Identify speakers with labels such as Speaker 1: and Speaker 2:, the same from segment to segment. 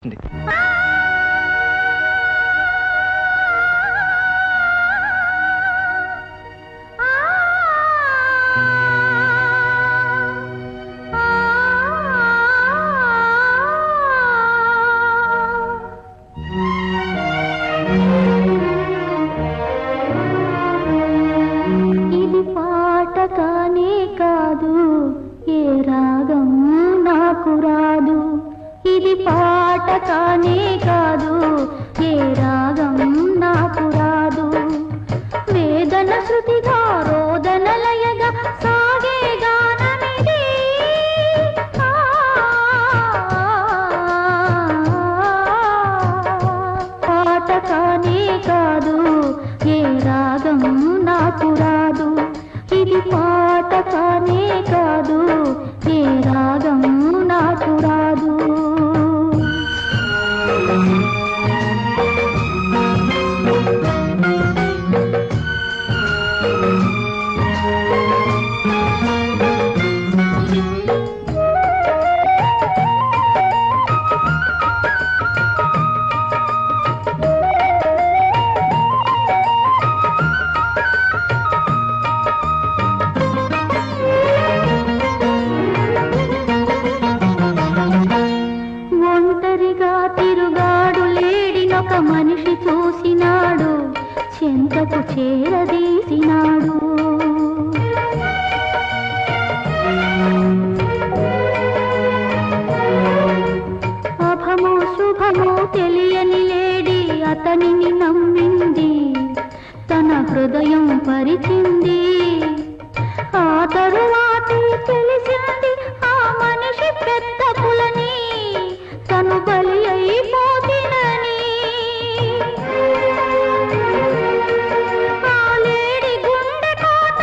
Speaker 1: ఇది పాట కానే కాదు, ఏ రాగం నాకు రాదు. ఇది పాట కానే కాదు, ఏ రాగం నాకు రాదు. వేదన శృతిగా రోదన లయగా సాగే గానమిది. పాట కానే కాదు, ఏ రాగం నాకు రాదు. ఇది పాట కానే కాదు, ఏ రాగం నాకు రాదు. ఒంటరిగా తిరుగాడు లేడినొక మనిషి చూసినాడు, చెంతకు చేరదీసినాడు. అభమో శుభమో తెలియని లేడి అతనిని నమ్మింది, తన హృదయం పరిచింది. ఆ తరువాతి తెలిసింది ఆ మనిషి పెద్ద కులని, తను బలి అయిపోతినని. ఆ లేడి గుండె కోట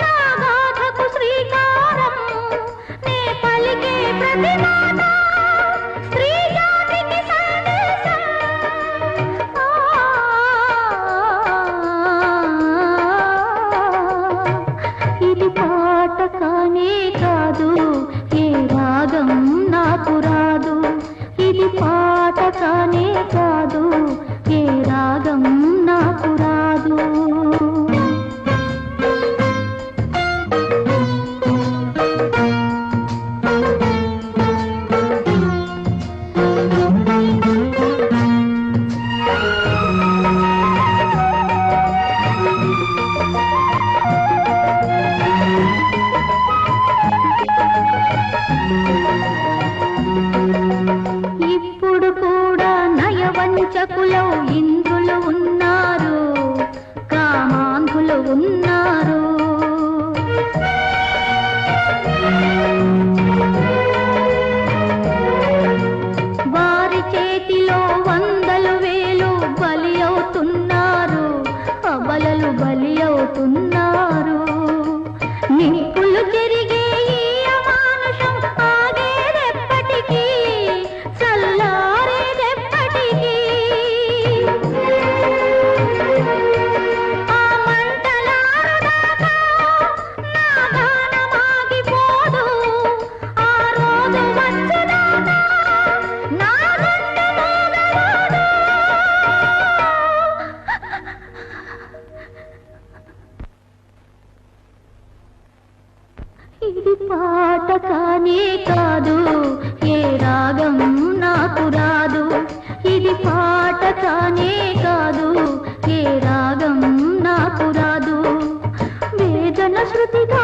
Speaker 1: నా గాథకు శ్రీకారం, నే పలికే ప్రతి మాట స్త్రీ జాతికి సందేశం. ఇది పాట కానే కాదు, ఏ రాగం నాకు రాదు. ఇది పాట కానే కాదు, ఏ రాగం నాకు రాదు. ఇప్పుడు కూడా నయవంచకులో ఇంద్రులు ఉన్నారు, కామాంధులు ఉన్నారు. వారి చేతిలో వందలు వేలు బలి అవుతున్నారు, అబలలు బలి అవుతున్నారు. నిప్పులు తిరిగే ఈ అమానుషం ఆగేదెప్పటికీ, చల్లారేదెప్పటికీ. ఆ మంటలారుదాకా నా గానమాగిపోదు, ఆ రోజు వచ్చేదాకా నా గుండె మోగరాదు. ఇది పాట కానే కాదు, ఏ రాగం నాకు రాదు. ఇది పాట కానే కాదు, ఏ రాగం నాకు రాదు. వేదన శృతిగా